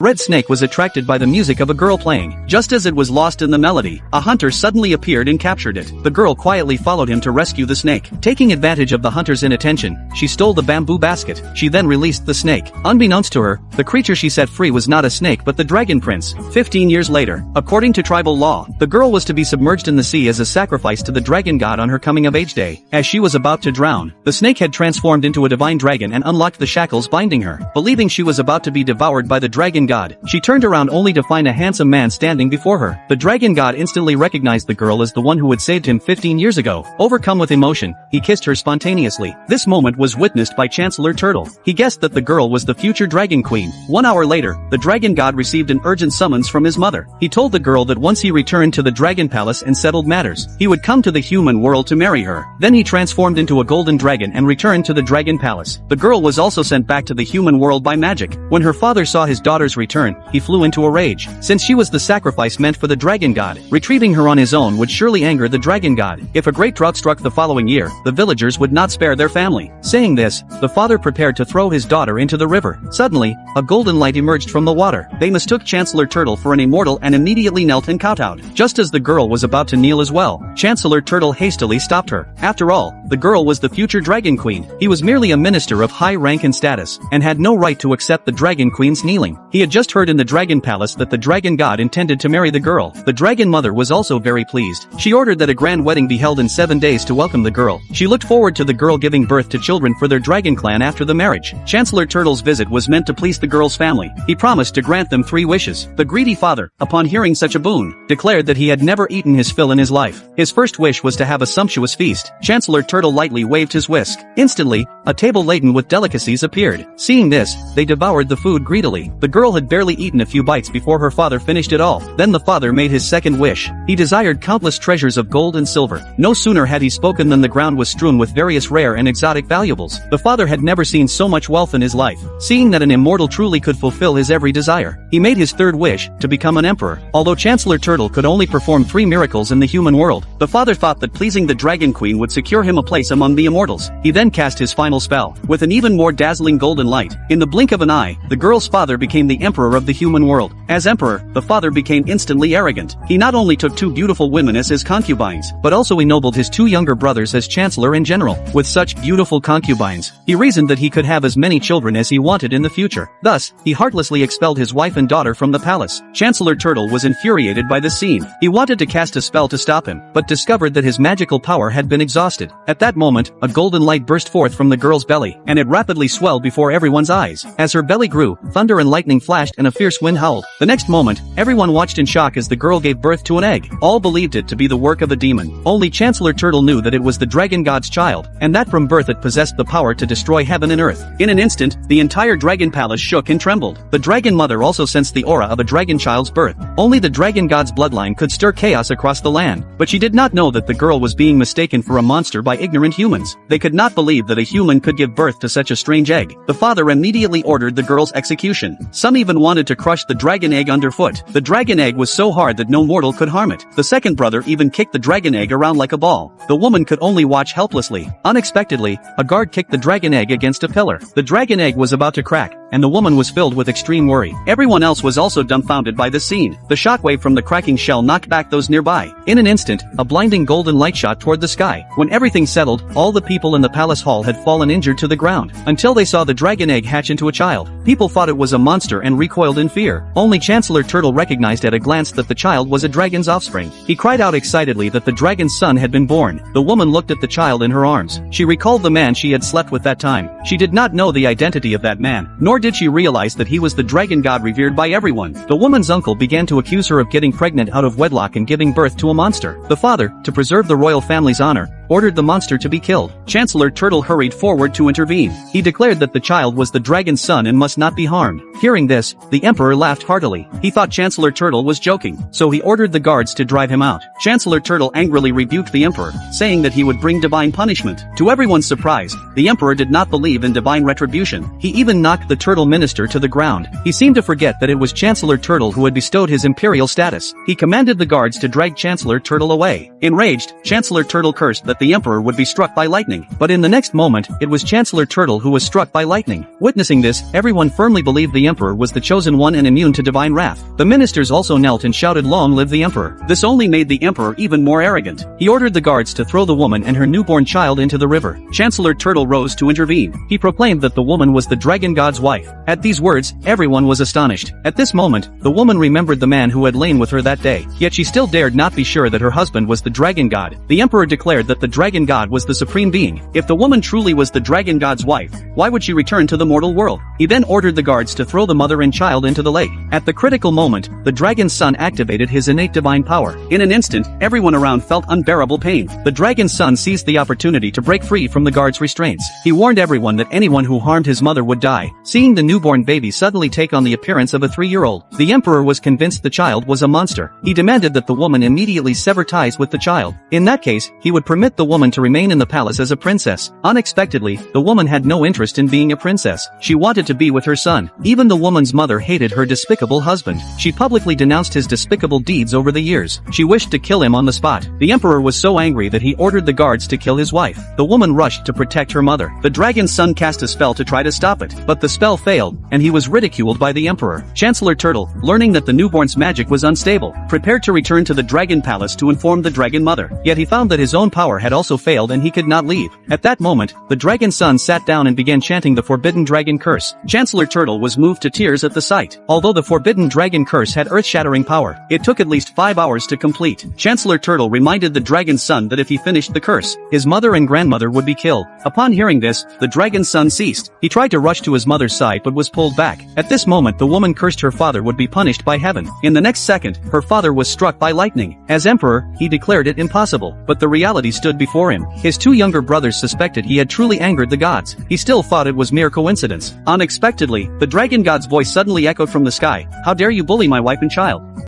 Red Snake was attracted by the music of a girl playing. Just as it was lost in the melody, a hunter suddenly appeared and captured it. The girl quietly followed him to rescue the snake. Taking advantage of the hunter's inattention, she stole the bamboo basket. She then released the snake. Unbeknownst to her, the creature she set free was not a snake but the Dragon Prince. 15 years later, according to tribal law, the girl was to be submerged in the sea as a sacrifice to the dragon god on her coming-of-age day. As she was about to drown, the snake had transformed into a divine dragon and unlocked the shackles binding her. Believing she was about to be devoured by the dragon god, she turned around only to find a handsome man standing before her. The dragon god instantly recognized the girl as the one who had saved him 15 years ago. Overcome with emotion, he kissed her spontaneously. This moment was witnessed by Chancellor Turtle. He guessed that the girl was the future dragon queen. 1 hour later, the dragon god received an urgent summons from his mother. He told the girl that once he returned to the dragon palace and settled matters, he would come to the human world to marry her. Then he transformed into a golden dragon and returned to the dragon palace. The girl was also sent back to the human world by magic. When her father saw his daughter's return, he flew into a rage. Since she was the sacrifice meant for the dragon god, retrieving her on his own would surely anger the dragon god. If a great drought struck the following year, the villagers would not spare their family. Saying this, the father prepared to throw his daughter into the river. Suddenly, a golden light emerged from the water. They mistook Chancellor Turtle for an immortal and immediately knelt and kowtowed. Just as the girl was about to kneel as well, Chancellor Turtle hastily stopped her. After all, the girl was the future dragon queen. He was merely a minister of high rank and status, and had no right to accept the dragon queen's kneeling. He had just heard in the dragon palace that the dragon god intended to marry the girl. The dragon mother was also very pleased. She ordered that a grand wedding be held in 7 days to welcome the girl. She looked forward to the girl giving birth to children for their dragon clan after the marriage. Chancellor Turtle's visit was meant to please the girl's family. He promised to grant them 3 wishes. The greedy father, upon hearing such a boon, declared that he had never eaten his fill in his life. His first wish was to have a sumptuous feast. Chancellor Turtle lightly waved his whisk. Instantly, a table laden with delicacies appeared. Seeing this, they devoured the food greedily. The girl had barely eaten a few bites before her father finished it all. Then the father made his second wish. He desired countless treasures of gold and silver. No sooner had he spoken than the ground was strewn with various rare and exotic valuables. The father had never seen so much wealth in his life. Seeing that an immortal truly could fulfill his every desire, he made his third wish, to become an emperor. Although Chancellor Turtle could only perform 3 miracles in the human world, the father thought that pleasing the dragon queen would secure him a place among the immortals. He then cast his final spell. With an even more dazzling golden light, in the blink of an eye, the girl's father became the emperor of the human world. As emperor, the father became instantly arrogant. He not only took 2 beautiful women as his concubines, but also ennobled his 2 younger brothers as chancellor in general. With such beautiful concubines, he reasoned that he could have as many children as he wanted in the future. Thus, he heartlessly expelled his wife and daughter from the palace. Chancellor Turtle was infuriated by this scene. He wanted to cast a spell to stop him, but discovered that his magical power had been exhausted. At that moment, a golden light burst forth from the girl's belly, and it rapidly swelled before everyone's eyes. As her belly grew, thunder and lightning flashed and a fierce wind howled. The next moment, everyone watched in shock as the girl gave birth to an egg. All believed it to be the work of a demon. Only Chancellor Turtle knew that it was the dragon god's child, and that from birth it possessed the power to destroy heaven and earth. In an instant, the entire dragon palace shook and trembled. The dragon mother also sensed the aura of a dragon child's birth. Only the dragon god's bloodline could stir chaos across the land, but she did not know that the girl was being mistaken for a monster by ignorant humans. They could not believe that a human could give birth to such a strange egg. The father immediately ordered the girl's execution. Some even wanted to crush the dragon egg underfoot. The dragon egg was so hard that no mortal could harm it. The second brother even kicked the dragon egg around like a ball. The woman could only watch helplessly. Unexpectedly, a guard kicked the dragon egg against a pillar. The dragon egg was about to crack, and the woman was filled with extreme worry. Everyone else was also dumbfounded by this scene. The shockwave from the cracking shell knocked back those nearby. In an instant, a blinding golden light shot toward the sky. When everything settled, all the people in the palace hall had fallen injured to the ground, until they saw the dragon egg hatch into a child. People thought it was a monster and recoiled in fear. Only Chancellor Turtle recognized at a glance that the child was a dragon's offspring. He cried out excitedly that the dragon's son had been born. The woman looked at the child in her arms. She recalled the man she had slept with that time. She did not know the identity of that man, nor did she realize that he was the dragon god revered by everyone. The woman's uncle began to accuse her of getting pregnant out of wedlock and giving birth to a monster. The father, to preserve the royal family's honor, ordered the monster to be killed. Chancellor Turtle hurried forward to intervene. He declared that the child was the dragon's son and must not be harmed. Hearing this, the emperor laughed heartily. He thought Chancellor Turtle was joking, so he ordered the guards to drive him out. Chancellor Turtle angrily rebuked the emperor, saying that he would bring divine punishment. To everyone's surprise, the emperor did not believe in divine retribution. He even knocked the turtle minister to the ground. He seemed to forget that it was Chancellor Turtle who had bestowed his imperial status. He commanded the guards to drag Chancellor Turtle away. Enraged, Chancellor Turtle cursed that that the Emperor would be struck by lightning. But in the next moment, it was Chancellor Turtle who was struck by lightning. Witnessing this, everyone firmly believed the Emperor was the chosen one and immune to divine wrath. The ministers also knelt and shouted, "Long live the Emperor." This only made the Emperor even more arrogant. He ordered the guards to throw the woman and her newborn child into the river. Chancellor Turtle rose to intervene. He proclaimed that the woman was the dragon god's wife. At these words, everyone was astonished. At this moment, the woman remembered the man who had lain with her that day. Yet she still dared not be sure that her husband was the dragon god. The Emperor declared that the dragon god was the supreme being. If the woman truly was the dragon god's wife, why would she return to the mortal world? He then ordered the guards to throw the mother and child into the lake. At the critical moment, the dragon's son activated his innate divine power. In an instant, everyone around felt unbearable pain. The dragon's son seized the opportunity to break free from the guards' restraints. He warned everyone that anyone who harmed his mother would die. Seeing the newborn baby suddenly take on the appearance of a 3-year-old, the Emperor was convinced the child was a monster. He demanded that the woman immediately sever ties with the child. In that case, he would permit the woman to remain in the palace as a princess. Unexpectedly, the woman had no interest in being a princess. She wanted to be with her son. Even the woman's mother hated her despicable husband. She publicly denounced his despicable deeds over the years. She wished to kill him on the spot. The Emperor was so angry that he ordered the guards to kill his wife. The woman rushed to protect her mother. The dragon's son cast a spell to try to stop it, but the spell failed, and he was ridiculed by the Emperor. Chancellor Turtle, learning that the newborn's magic was unstable, prepared to return to the dragon palace to inform the dragon mother. Yet he found that his own power had also failed and he could not leave. At that moment, the dragon's son sat down and began chanting the forbidden dragon curse. Chancellor Turtle was moved to tears at the sight. Although the forbidden dragon curse had earth-shattering power, it took at least 5 hours to complete. Chancellor Turtle reminded the dragon's son that if he finished the curse, his mother and grandmother would be killed. Upon hearing this, the dragon's son ceased. He tried to rush to his mother's side but was pulled back. At this moment, the woman cursed her father would be punished by heaven. In the next second, her father was struck by lightning. As Emperor, he declared it impossible, but the reality stood before him. His 2 younger brothers suspected he had truly angered the gods. He still thought it was mere coincidence. Unexpectedly, the dragon god's voice suddenly echoed from the sky. "How dare you bully my wife and child?"